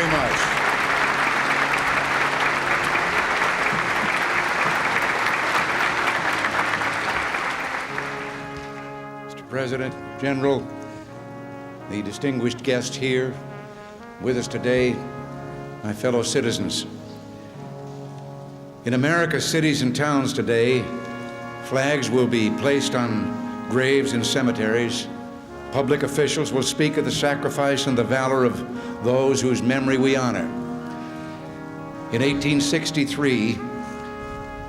very much. Mr. President, General, the distinguished guests here with us today, my fellow citizens. In America's cities and towns today, flags will be placed on graves in cemeteries. Public officials will speak of the sacrifice and the valor of those whose memory we honor. In 1863,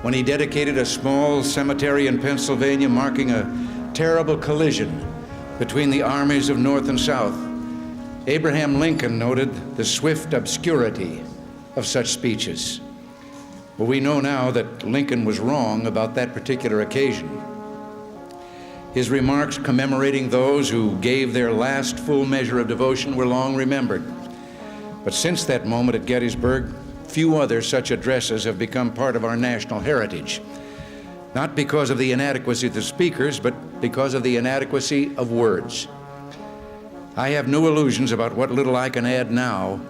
when he dedicated a small cemetery in Pennsylvania marking a terrible collision between the armies of North and South, Abraham Lincoln noted the swift obscurity of such speeches. Well, we know now that Lincoln was wrong about that particular occasion. His remarks commemorating those who gave their last full measure of devotion were long remembered. But since that moment at Gettysburg, few other such addresses have become part of our national heritage. Not because of the inadequacy of the speakers, but because of the inadequacy of words. I have no illusions about what little I can add now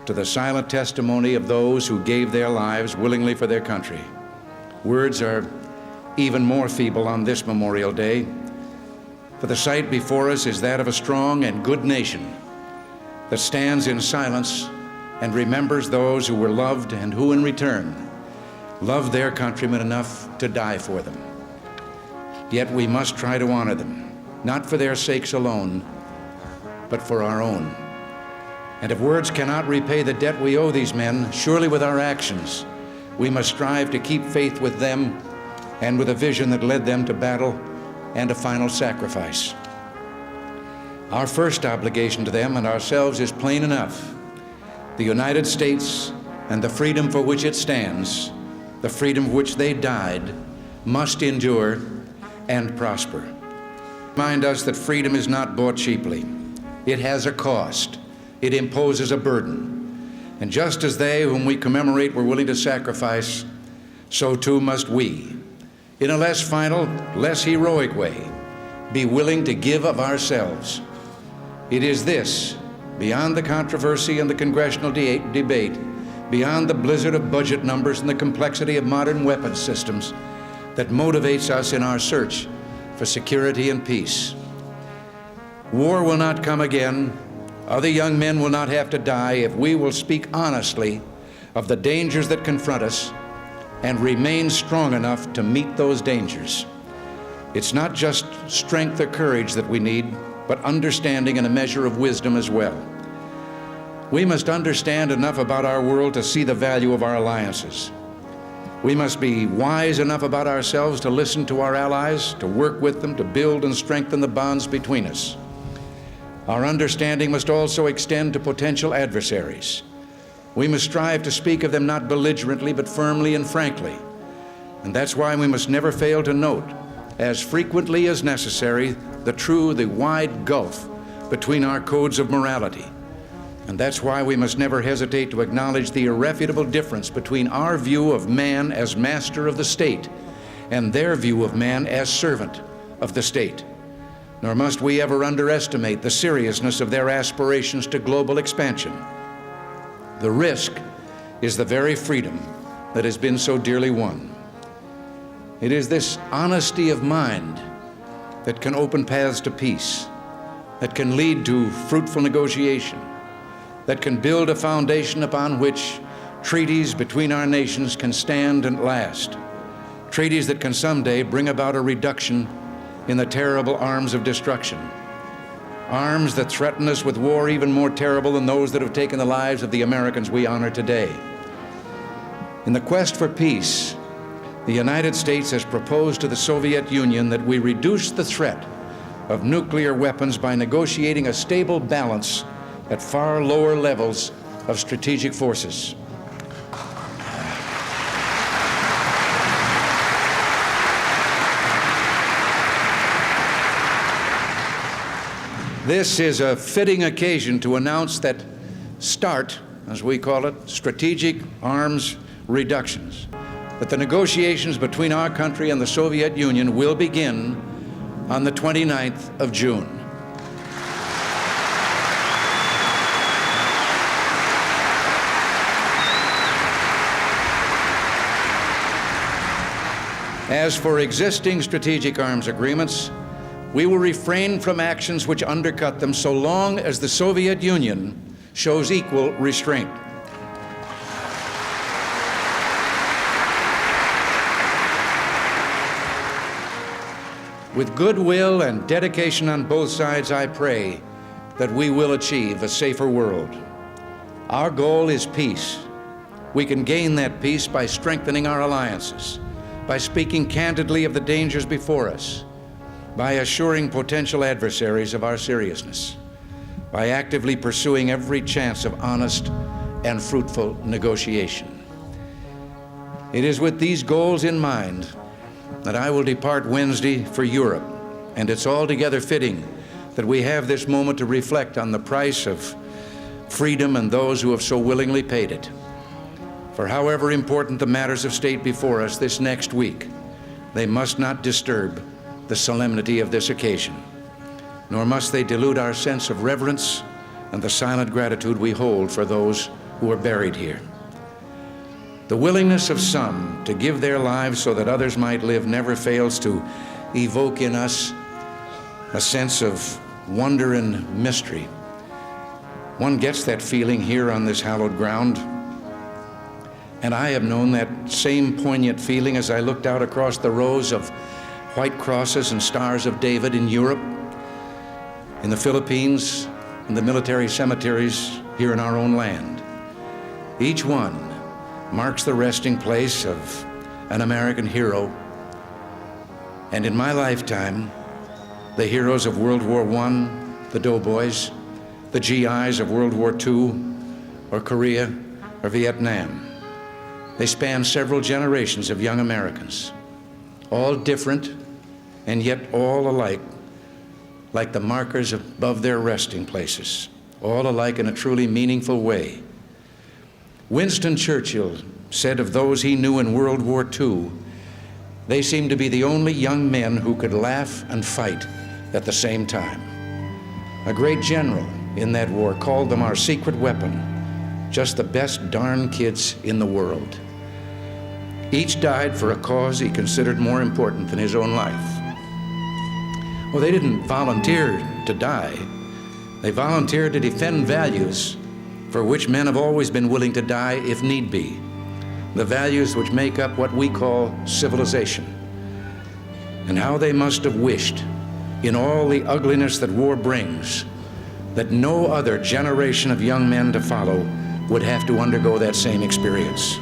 to the silent testimony of those who gave their lives willingly for their country. Words are even more feeble on this Memorial Day, for the sight before us is that of a strong and good nation that stands in silence and remembers those who were loved and who, in return, loved their countrymen enough to die for them. Yet we must try to honor them, not for their sakes alone, but for our own. And if words cannot repay the debt we owe these men, surely with our actions, we must strive to keep faith with them and with a vision that led them to battle and a final sacrifice. Our first obligation to them and ourselves is plain enough. The United States and the freedom for which it stands, the freedom for which they died, must endure and prosper. Remind us that freedom is not bought cheaply. It has a cost. It imposes a burden. And just as they whom we commemorate were willing to sacrifice, so too must we, in a less final, less heroic way, be willing to give of ourselves. It is this, beyond the controversy and the congressional debate, beyond the blizzard of budget numbers and the complexity of modern weapons systems, that motivates us in our search for security and peace. War will not come again. Other young men will not have to die if we will speak honestly of the dangers that confront us and remain strong enough to meet those dangers. It's not just strength or courage that we need, but understanding and a measure of wisdom as well. We must understand enough about our world to see the value of our alliances. We must be wise enough about ourselves to listen to our allies, to work with them, to build and strengthen the bonds between us. Our understanding must also extend to potential adversaries. We must strive to speak of them not belligerently, but firmly and frankly. And that's why we must never fail to note, as frequently as necessary, the wide gulf between our codes of morality. And that's why we must never hesitate to acknowledge the irrefutable difference between our view of man as master of the state and their view of man as servant of the state. Nor must we ever underestimate the seriousness of their aspirations to global expansion. The risk is the very freedom that has been so dearly won. It is this honesty of mind that can open paths to peace, that can lead to fruitful negotiation, that can build a foundation upon which treaties between our nations can stand and last, treaties that can someday bring about a reduction in the terrible arms of destruction, arms that threaten us with war even more terrible than those that have taken the lives of the Americans we honor today. In the quest for peace, the United States has proposed to the Soviet Union that we reduce the threat of nuclear weapons by negotiating a stable balance at far lower levels of strategic forces. This is a fitting occasion to announce that START, as we call it, strategic arms reductions, that the negotiations between our country and the Soviet Union will begin on the 29th of June. As for existing strategic arms agreements, we will refrain from actions which undercut them so long as the Soviet Union shows equal restraint. With goodwill and dedication on both sides, I pray that we will achieve a safer world. Our goal is peace. We can gain that peace by strengthening our alliances, by speaking candidly of the dangers before us, by assuring potential adversaries of our seriousness, by actively pursuing every chance of honest and fruitful negotiation. It is with these goals in mind that I will depart Wednesday for Europe, and it's altogether fitting that we have this moment to reflect on the price of freedom and those who have so willingly paid it. For however important the matters of state before us this next week, they must not disturb the solemnity of this occasion, nor must they dilute our sense of reverence and the silent gratitude we hold for those who are buried here. The willingness of some to give their lives so that others might live never fails to evoke in us a sense of wonder and mystery. One gets that feeling here on this hallowed ground, and I have known that same poignant feeling as I looked out across the rows of white crosses and stars of David in Europe, in the Philippines, in the military cemeteries here in our own land. Each one marks the resting place of an American hero, and in my lifetime, the heroes of World War I, the doughboys, the GIs of World War II, or Korea, or Vietnam. They span several generations of young Americans, all different and yet all alike, like the markers above their resting places, all alike in a truly meaningful way. Winston Churchill said of those he knew in World War II, they seemed to be the only young men who could laugh and fight at the same time. A great general in that war called them our secret weapon, just the best darn kids in the world. Each died for a cause he considered more important than his own life. Well, they didn't volunteer to die. They volunteered to defend values for which men have always been willing to die if need be, the values which make up what we call civilization. And how they must have wished, in all the ugliness that war brings, that no other generation of young men to follow would have to undergo that same experience.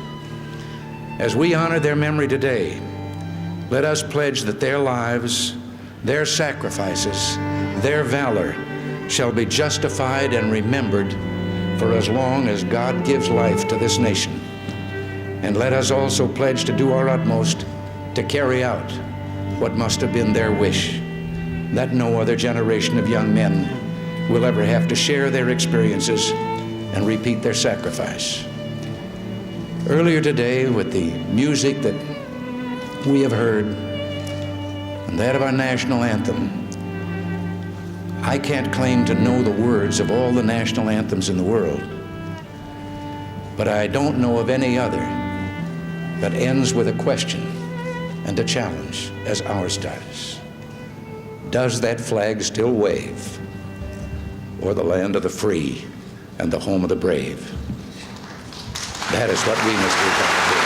As we honor their memory today, let us pledge that their lives, their sacrifices, their valor shall be justified and remembered for as long as God gives life to this nation. And let us also pledge to do our utmost to carry out what must have been their wish, that no other generation of young men will ever have to share their experiences and repeat their sacrifice. Earlier today, with the music that we have heard and that of our national anthem, I can't claim to know the words of all the national anthems in the world, but I don't know of any other that ends with a question and a challenge as ours does. Does that flag still wave o'er the land of the free and the home of the brave? That is what we must do.